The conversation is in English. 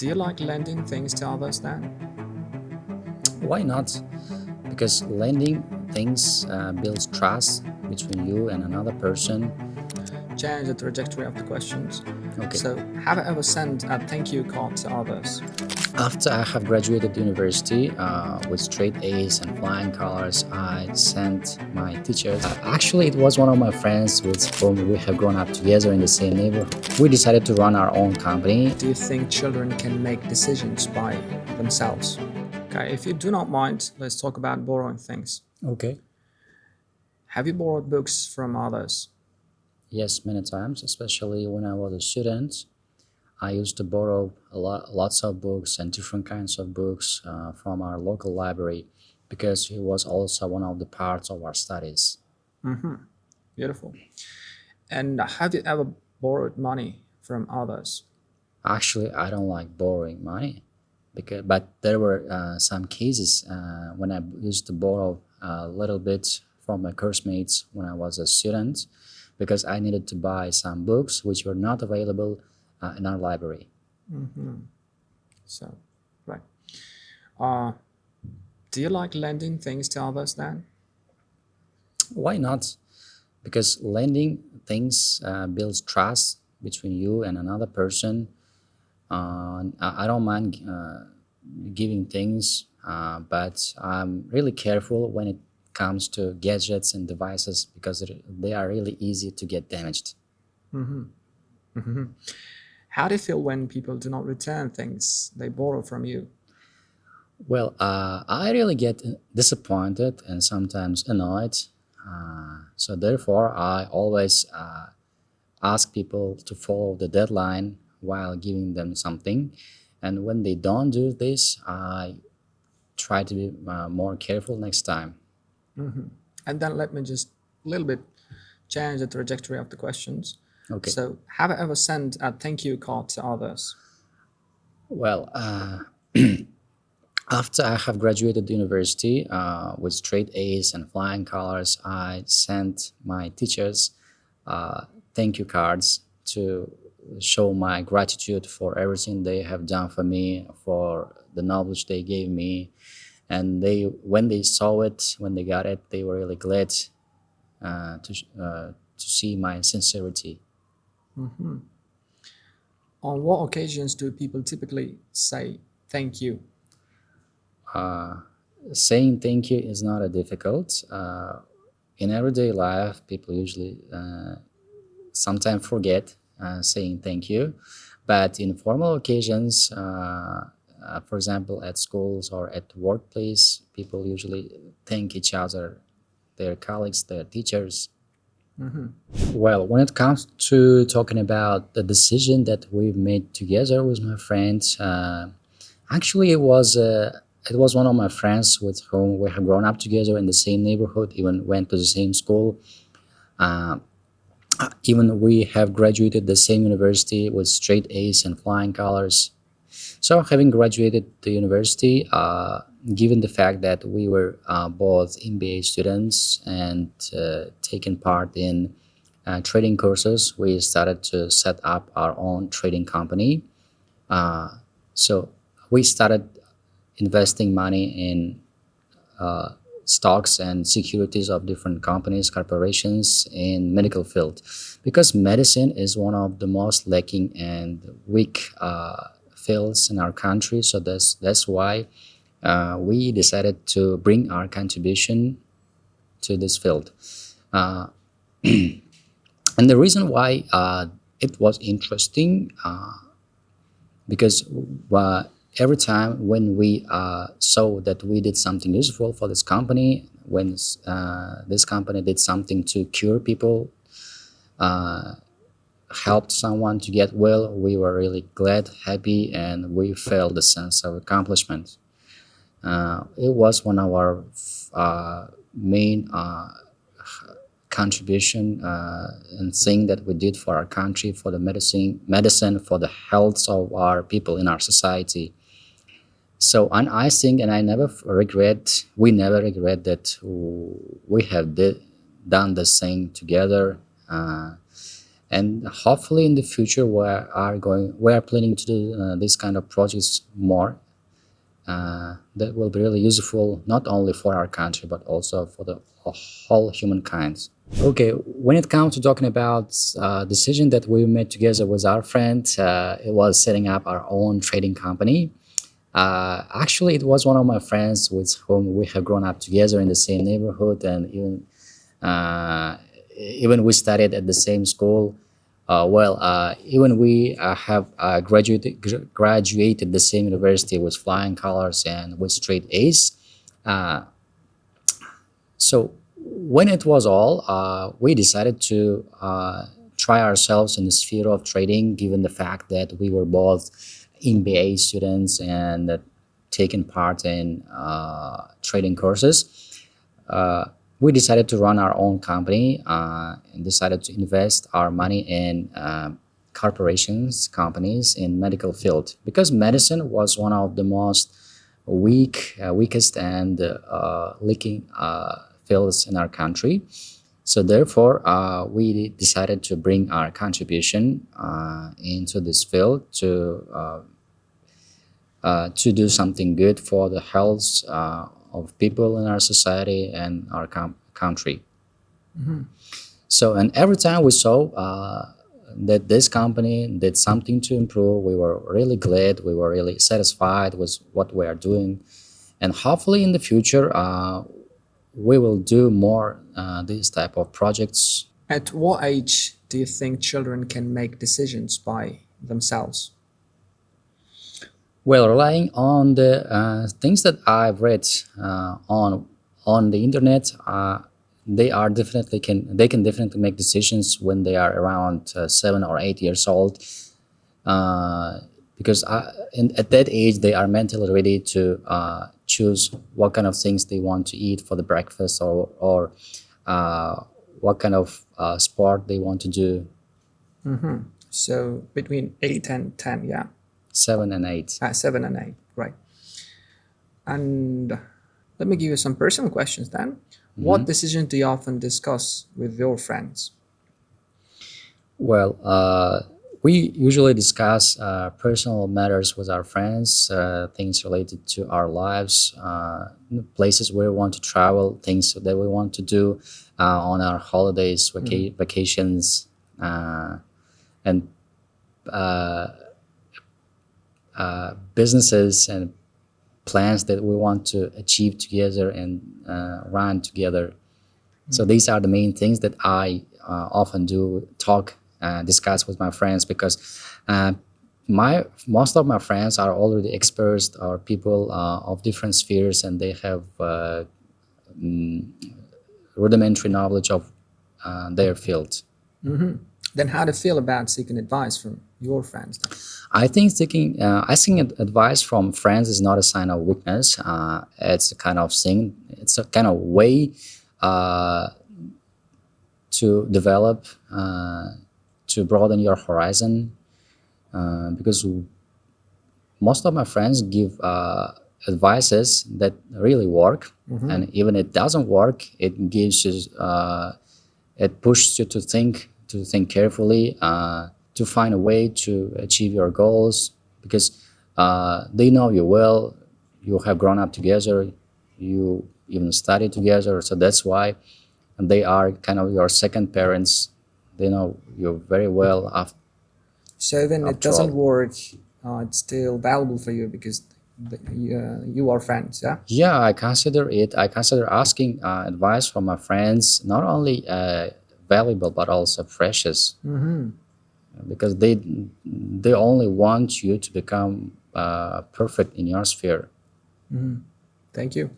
Do you like lending things to others then? Why not? Because lending things builds trust between you and another person. Change the trajectory of the questions. Okay. So, have you ever sent a thank you card to others? After I have graduated university with straight A's and flying colors, I sent my teachers. Actually, it was one of my friends with whom we have grown up together in the same neighborhood. We decided to run our own company. Do you think children can make decisions by themselves? Okay, if you do not mind, let's talk about borrowing things. Okay. Have you borrowed books from others? Yes, many times, especially when I was a student. I used to borrow lots of books and different kinds of books from our local library because it was also one of the parts of our studies. Beautiful. And have you ever borrowed money from others? Actually, I don't like borrowing money, but there were some cases when I used to borrow a little bit from my course mates when I was a student because I needed to buy some books which were not available in our library. So, right. Do you like lending things to others then? Why not? Because lending things builds trust between you and another person. I don't mind giving things, but I'm really careful when it comes to gadgets and devices because they are really easy to get damaged. How do you feel when people do not return things they borrow from you? Well, I really get disappointed and sometimes annoyed. So therefore, I always ask people to follow the deadline while giving them something. And when they don't do this, I try to be more careful next time. And then let me just a little bit change the trajectory of the questions. Okay. So, have you ever sent a thank you card to others? Well, after I have graduated university with straight A's and flying colors, I sent my teachers thank you cards to show my gratitude for everything they have done for me, for the knowledge they gave me. And when they saw it, when they got it, they were really glad to see my sincerity. On what occasions do people typically say thank you? Saying thank you is not a difficult. In everyday life, people usually sometimes forget saying thank you, but in formal occasions, for example, at schools or at workplace, people usually thank each other, their colleagues, their teachers. Well, when it comes to talking about the decision that we've made together with my friends, actually it was one of my friends with whom we have grown up together in the same neighborhood, even went to the same school. Even we have graduated the same university with straight A's and flying colors. So having graduated the university, given the fact that we were both MBA students and taking part in trading courses, we started to set up our own trading company. So we started investing money in stocks and securities of different companies, corporations in medical field, because medicine is one of the most lacking and weak fields in our country. So that's why we decided to bring our contribution to this field. And the reason why it was interesting because every time when we saw that we did something useful for this company, when this company did something to cure people, helped someone to get well, we were really glad, happy, and we felt the sense of accomplishment. It was one of our main contribution and thing that we did for our country, for the medicine, for the health of our people in our society. So, and I think, and we never regret that we have done this thing together. and hopefully in the future we are planning to do this kind of projects more. That will be really useful not only for our country but also for the whole humankind. Okay, when it comes to talking about decision that we made together with our friend, it was setting up our own trading company. Actually, it was one of my friends with whom we have grown up together in the same neighborhood, and even we studied at the same school. Even we have graduated the same university with flying colors and with straight A's. So when it was all, we decided to try ourselves in the sphere of trading, given the fact that we were both MBA students and taking part in trading courses. We decided to run our own company and decided to invest our money in corporations, companies in medical field, because medicine was one of the most weakest and leaking fields in our country. So therefore, we decided to bring our contribution into this field to do something good for the health of people in our society and our country. So, and every time we saw that this company did something to improve, we were really glad, we were really satisfied with what we are doing. And hopefully in the future, we will do more these type of projects. At what age do you think children can make decisions by themselves? Well, relying on the things that I've read on the internet, they can definitely make decisions when they are around 7 or 8 years old, because at that age they are mentally ready to choose what kind of things they want to eat for the breakfast, or what kind of sport they want to do. So between 8 and 10, yeah. 7 and 8. 7 and 8, right. And let me give you some personal questions then. What decision do you often discuss with your friends? Well, we usually discuss personal matters with our friends, things related to our lives, places where we want to travel, things that we want to do on our holidays, vacations, and businesses and plans that we want to achieve together and run together. So these are the main things that I often do discuss with my friends, because most of my friends are already experts or people of different spheres, and they have rudimentary knowledge of their field. Then how do you feel about seeking advice from your friends? I think asking advice from friends is not a sign of weakness. It's a kind of thing. It's a kind of way to develop, to broaden your horizon. Because most of my friends give advices that really work, and even it doesn't work, it gives you, it pushes you to think carefully, to find a way to achieve your goals, because they know you well, you have grown up together, you even studied together, so that's why they are kind of your second parents. They know you very well. So when it doesn't work, it's still valuable for you because you are friends, yeah? Yeah, I consider asking advice from my friends not only valuable but also precious, because they only want you to become perfect in your sphere. Thank you.